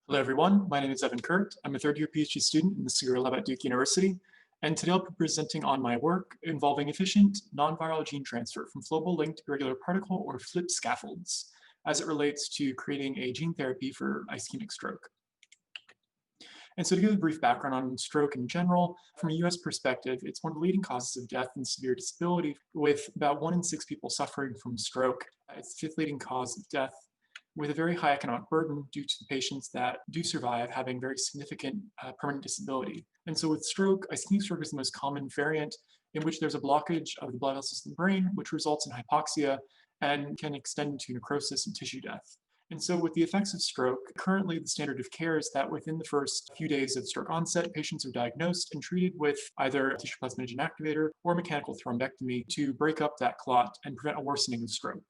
Hello, everyone. My name is Evan Kurt. I'm a third-year PhD student in the Segura Lab at Duke University, and today I'll be presenting on my work involving efficient non-viral gene transfer from flowable linked irregular particle or FLIP scaffolds as it relates to creating a gene therapy for ischemic stroke. And so to give a brief background on stroke in general, from a US perspective, it's one of the leading causes of death and severe disability, with about 1 in 6 people suffering from stroke. It's the fifth leading cause of death, with a very high economic burden due to the patients that do survive having very significant permanent disability. And so with stroke, ischemic stroke is the most common variant in which there's a blockage of the blood vessels in the brain, which results in hypoxia and can extend to necrosis and tissue death. And so with the effects of stroke, currently the standard of care is that within the first few days of stroke onset, patients are diagnosed and treated with either a tissue plasminogen activator or mechanical thrombectomy to break up that clot and prevent a worsening of stroke.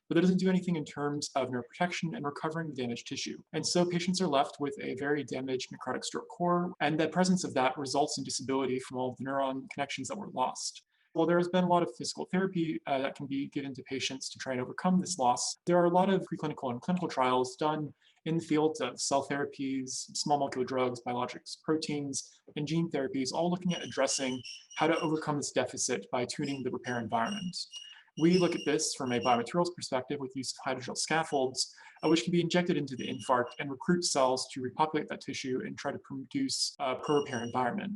But that doesn't do anything in terms of neuroprotection and recovering the damaged tissue. And so patients are left with a very damaged necrotic stroke core, and the presence of that results in disability from all of the neuron connections that were lost. While there has been a lot of physical therapy that can be given to patients to try and overcome this loss, there are a lot of preclinical and clinical trials done in the fields of cell therapies, small molecule drugs, biologics, proteins, and gene therapies, all looking at addressing how to overcome this deficit by tuning the repair environment. We look at this from a biomaterials perspective with use of hydrogel scaffolds, which can be injected into the infarct and recruit cells to repopulate that tissue and try to produce a pro-repair environment.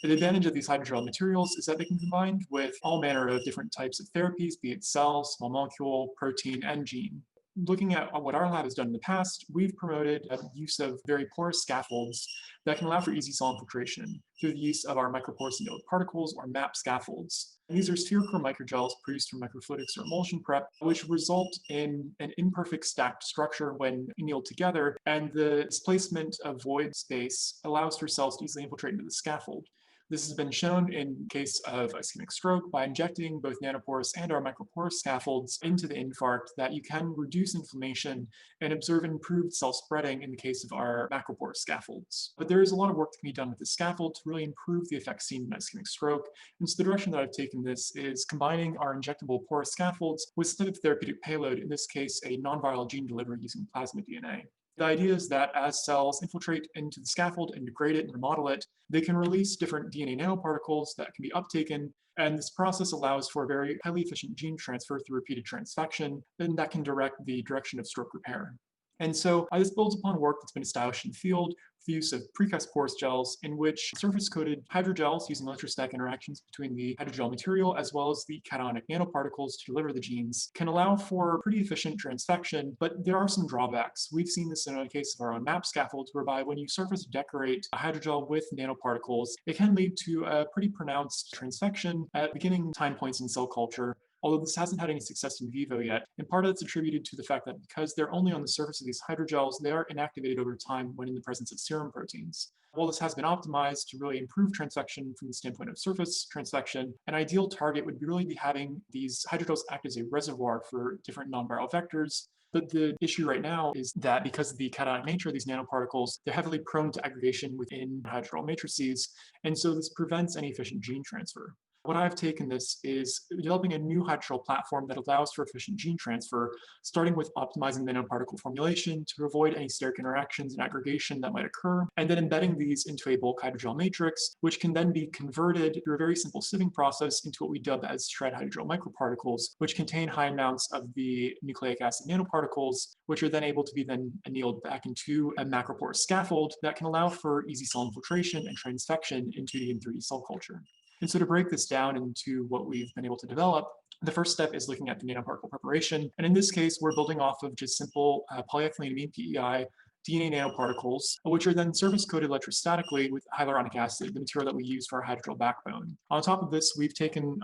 The advantage of these hydrogel materials is that they can be combined with all manner of different types of therapies, be it cell, small molecule, protein, and gene. Looking at what our lab has done in the past, we've promoted the use of very porous scaffolds that can allow for easy cell infiltration through the use of our microporous annealed particles or MAP scaffolds. And these are spherical microgels produced from microfluidics or emulsion prep, which result in an imperfect stacked structure when annealed together, and the displacement of void space allows for cells to easily infiltrate into the scaffold. This has been shown in case of ischemic stroke by injecting both nanoporous and our microporous scaffolds into the infarct that you can reduce inflammation and observe improved cell spreading in the case of our macroporous scaffolds. But there is a lot of work that can be done with the scaffold to really improve the effects seen in ischemic stroke. And so the direction that I've taken this is combining our injectable porous scaffolds with some type of therapeutic payload, in this case, a non-viral gene delivery using plasmid DNA. The idea is that as cells infiltrate into the scaffold and degrade it and remodel it, they can release different DNA nanoparticles that can be uptaken, and this process allows for a very highly efficient gene transfer through repeated transfection, and that can direct the direction of stroke repair. And so this builds upon work that's been established in the field with the use of precast porous gels, in which surface-coated hydrogels using electrostatic interactions between the hydrogel material as well as the cationic nanoparticles to deliver the genes can allow for pretty efficient transfection, but there are some drawbacks. We've seen this in a case of our own MAP scaffolds, whereby when you surface decorate a hydrogel with nanoparticles, it can lead to a pretty pronounced transfection at beginning time points in cell culture, although this hasn't had any success in vivo yet. And part of that's attributed to the fact that because they're only on the surface of these hydrogels, they are inactivated over time when in the presence of serum proteins. While this has been optimized to really improve transfection from the standpoint of surface transfection, an ideal target would really be having these hydrogels act as a reservoir for different non-viral vectors. But the issue right now is that because of the cationic nature of these nanoparticles, they're heavily prone to aggregation within hydrogel matrices, and so this prevents any efficient gene transfer. What I've taken this is developing a new hydrogel platform that allows for efficient gene transfer, starting with optimizing the nanoparticle formulation to avoid any steric interactions and aggregation that might occur, and then embedding these into a bulk hydrogel matrix, which can then be converted through a very simple sieving process into what we dub as shred hydrogel microparticles, which contain high amounts of the nucleic acid nanoparticles, which are then able to be then annealed back into a macroporous scaffold that can allow for easy cell infiltration and transfection in 2D and 3D cell culture. And so to break this down into what we've been able to develop, the first step is looking at the nanoparticle preparation. And in this case, we're building off of just simple polyethylenediamine PEI DNA nanoparticles, which are then surface-coated electrostatically with hyaluronic acid, the material that we use for our hydrogel backbone. On top of this, we've taken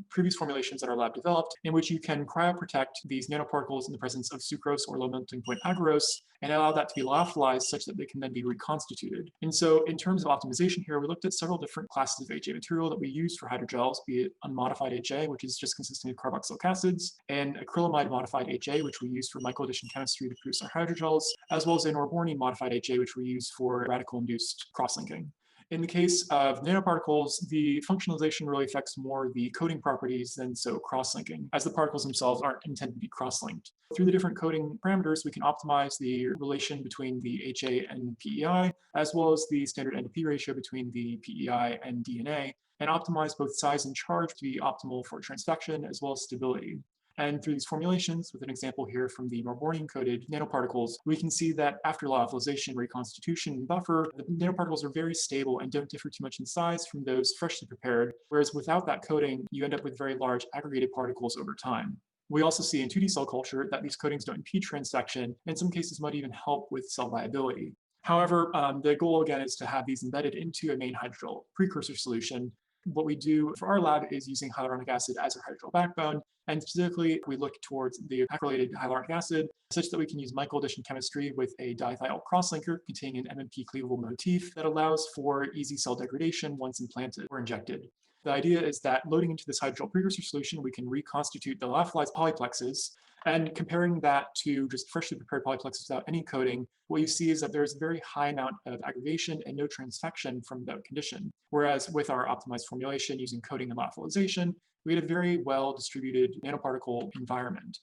previous formulations that our lab developed, in which you can cryoprotect these nanoparticles in the presence of sucrose or low melting point agarose, and allow that to be lyophilized such that they can then be reconstituted. And so in terms of optimization here, we looked at several different classes of HA material that we use for hydrogels, be it unmodified HA, which is just consisting of carboxylic acids, and acrylamide modified HA, which we use for microaddition chemistry to produce our hydrogels, as well as an Orbornine modified HA, which we use for radical-induced cross-linking. In the case of nanoparticles, the functionalization really affects more the coding properties than so cross-linking, as the particles themselves aren't intended to be cross-linked. Through the different coding parameters, we can optimize the relation between the HA and PEI, as well as the standard N-to-P ratio between the PEI and DNA, and optimize both size and charge to be optimal for transfection as well as stability. And through these formulations, with an example here from the Morbornium-coated nanoparticles, we can see that after lyophilization, reconstitution, and buffer, the nanoparticles are very stable and don't differ too much in size from those freshly prepared, whereas without that coating, you end up with very large aggregated particles over time. We also see in 2D cell culture that these coatings don't impede transfection, in some cases might even help with cell viability. However, the goal again is to have these embedded into a main hydrogel precursor solution. What we do for our lab is using hyaluronic acid as our hydrogel backbone, and specifically we look towards the acrylated hyaluronic acid such that we can use microaddition chemistry with a dithiol crosslinker containing an MMP cleavable motif that allows for easy cell degradation once implanted or injected. The idea is that loading into this hydrogel precursor solution, we can reconstitute the lyophilized polyplexes. And comparing that to just freshly prepared polyplexes without any coating, what you see is that there's a very high amount of aggregation and no transfection from that condition. Whereas with our optimized formulation using coating and lyophilization, we had a very well distributed nanoparticle environment.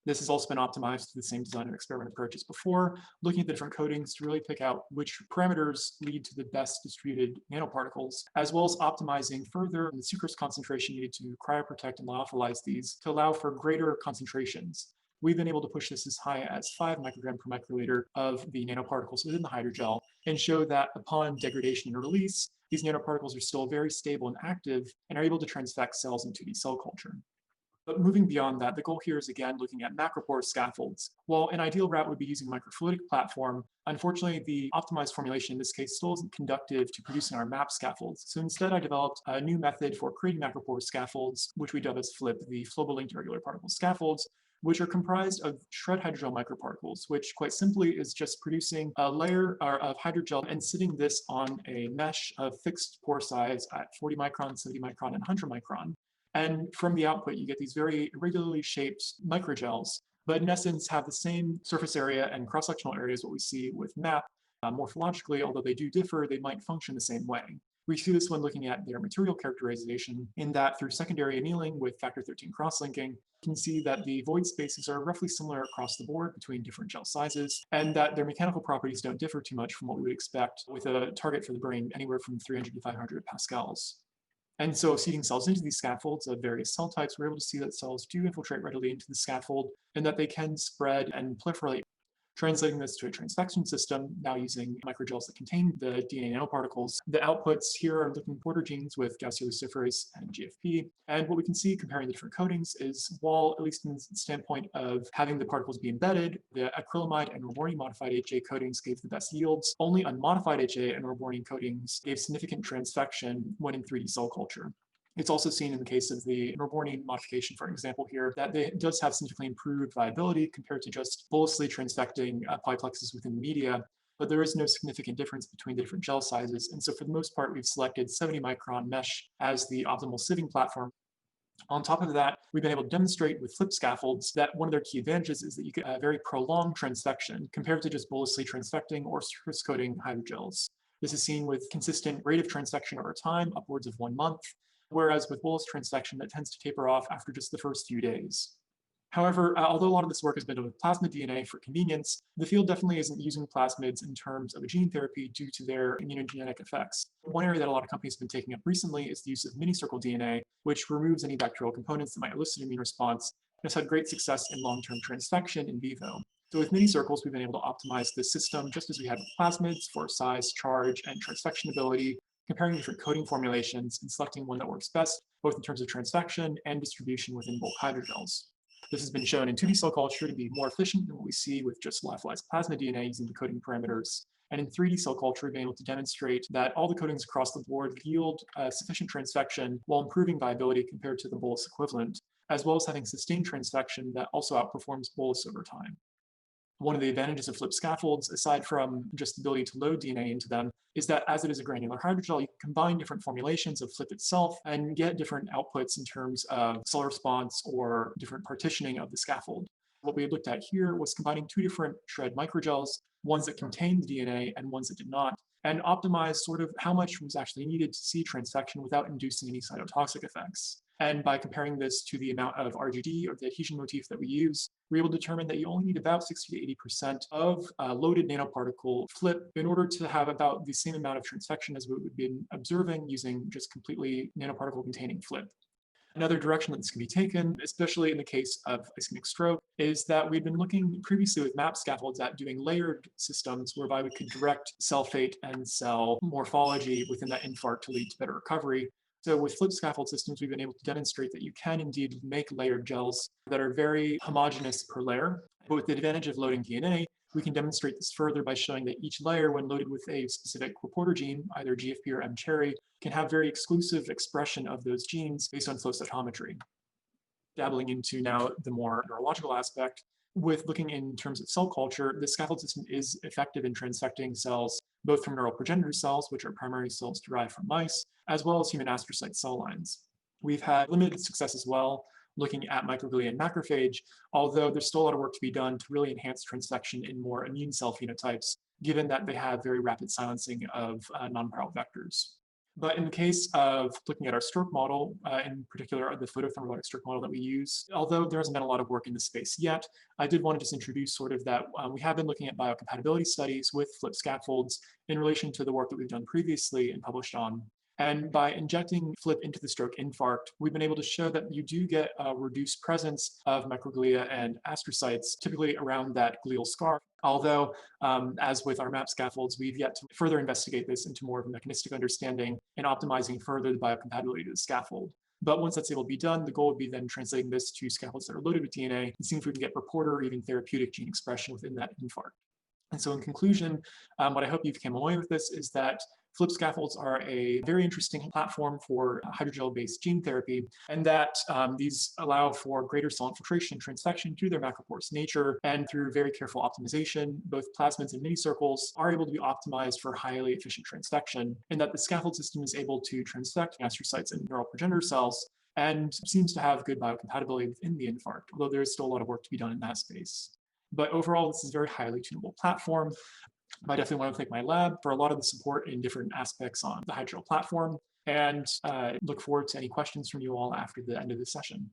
This has also been optimized through the same design and experiment approach as before, looking at the different coatings to really pick out which parameters lead to the best distributed nanoparticles, as well as optimizing further the sucrose concentration needed to cryoprotect and lyophilize these to allow for greater concentrations. We've been able to push this as high as 5 microgram per microliter of the nanoparticles within the hydrogel and show that upon degradation and release, these nanoparticles are still very stable and active and are able to transfect cells in 2D cell culture. But moving beyond that, the goal here is again looking at macropore scaffolds. While an ideal route would be using a microfluidic platform, unfortunately the optimized formulation in this case still isn't conductive to producing our MAP scaffolds. So instead I developed a new method for creating macropore scaffolds, which we dub as FLIP, the flowable-linked irregular particle scaffolds, which are comprised of shred hydrogel microparticles, which quite simply is just producing a layer of hydrogel and sitting this on a mesh of fixed pore size at 40 micron, 70 micron, and 100 micron. And from the output, you get these very irregularly shaped microgels, but in essence have the same surface area and cross-sectional area as what we see with MAP. Morphologically, although they do differ, they might function the same way. We see this when looking at their material characterization, in that through secondary annealing with factor 13 cross-linking, you can see that the void spaces are roughly similar across the board between different gel sizes, and that their mechanical properties don't differ too much from what we would expect with a target for the brain anywhere from 300 to 500 pascals. And so seeding cells into these scaffolds of various cell types, we're able to see that cells do infiltrate readily into the scaffold and that they can spread and proliferate. Translating this to a transfection system, now using microgels that contain the DNA nanoparticles. The outputs here are looking porter genes with Gaussioluciferase and GFP. And what we can see comparing the different coatings is, while at least in the standpoint of having the particles be embedded, the acrylamide and Morbornium modified HA coatings gave the best yields. Only unmodified HA and Morbornium coatings gave significant transfection when in 3D cell culture. It's also seen in the case of the Morbornium modification, for example here, that it does have significantly improved viability compared to just bulously transfecting polyplexes within the media, but there is no significant difference between the different gel sizes. And so for the most part, we've selected 70 micron mesh as the optimal sieving platform. On top of that, we've been able to demonstrate with flip scaffolds that one of their key advantages is that you get a very prolonged transfection compared to just bulously transfecting or surface coating hydrogels. This is seen with consistent rate of transfection over time, upwards of 1 month, whereas with bolus transfection, that tends to taper off after just the first few days. However, although a lot of this work has been done with plasmid DNA for convenience, the field definitely isn't using plasmids in terms of a gene therapy due to their immunogenic effects. One area that a lot of companies have been taking up recently is the use of mini-circle DNA, which removes any bacterial components that might elicit immune response, and has had great success in long-term transfection in vivo. So with mini-circles, we've been able to optimize this system just as we had with plasmids for size, charge, and transfection ability, comparing different coating formulations and selecting one that works best, both in terms of transfection and distribution within bulk hydrogels. This has been shown in 2D cell culture to be more efficient than what we see with just lyophilized plasmid DNA using the coating parameters. And in 3D cell culture, we've been able to demonstrate that all the coatings across the board yield sufficient transfection while improving viability compared to the bolus equivalent, as well as having sustained transfection that also outperforms bolus over time. One of the advantages of flip scaffolds, aside from just the ability to load DNA into them, is that as it is a granular hydrogel, you can combine different formulations of flip itself and get different outputs in terms of cell response or different partitioning of the scaffold. What we looked at here was combining 2 different shred microgels, ones that contained the DNA and ones that did not, and optimize sort of how much was actually needed to see transfection without inducing any cytotoxic effects. And by comparing this to the amount of RGD, or the adhesion motif that we use, we're able to determine that you only need about 60 to 80% of loaded nanoparticle flip in order to have about the same amount of transfection as we would be observing using just completely nanoparticle containing flip. Another direction that this can be taken, especially in the case of ischemic stroke, is that we've been looking previously with MAP scaffolds at doing layered systems whereby we could direct cell fate and cell morphology within that infarct to lead to better recovery. So with flip scaffold systems, we've been able to demonstrate that you can indeed make layered gels that are very homogeneous per layer. But with the advantage of loading DNA, we can demonstrate this further by showing that each layer, when loaded with a specific reporter gene, either GFP or mCherry, can have very exclusive expression of those genes based on flow cytometry. Dabbling into now the more neurological aspect, with looking in terms of cell culture, the scaffold system is effective in transfecting cells, both from neural progenitor cells, which are primary cells derived from mice, as well as human astrocyte cell lines. We've had limited success as well looking at microglia and macrophage, although there's still a lot of work to be done to really enhance transfection in more immune cell phenotypes, given that they have very rapid silencing of non-viral vectors. But in the case of looking at our stroke model, in particular the photothermogenic stroke model that we use, although there hasn't been a lot of work in this space yet, I did want to just introduce sort of that we have been looking at biocompatibility studies with flip scaffolds in relation to the work that we've done previously and published on. And by injecting flip into the stroke infarct, we've been able to show that you do get a reduced presence of microglia and astrocytes, typically around that glial scar. Although, as with our MAP scaffolds, we've yet to further investigate this into more of a mechanistic understanding and optimizing further the biocompatibility to the scaffold. But once that's able to be done, the goal would be then translating this to scaffolds that are loaded with DNA and seeing if we can get reporter or even therapeutic gene expression within that infarct. And so in conclusion, what I hope you've come away with this is that flip scaffolds are a very interesting platform for hydrogel-based gene therapy, and that these allow for greater cell infiltration and transfection through their macroporous nature, and through very careful optimization, both plasmids and minicircles are able to be optimized for highly efficient transfection, and that the scaffold system is able to transfect astrocytes and neural progenitor cells, and seems to have good biocompatibility within the infarct, although there is still a lot of work to be done in that space. But overall, this is a very highly tunable platform. I definitely want to thank my lab for a lot of the support in different aspects on the hydrogel platform, and look forward to any questions from you all after the end of this session.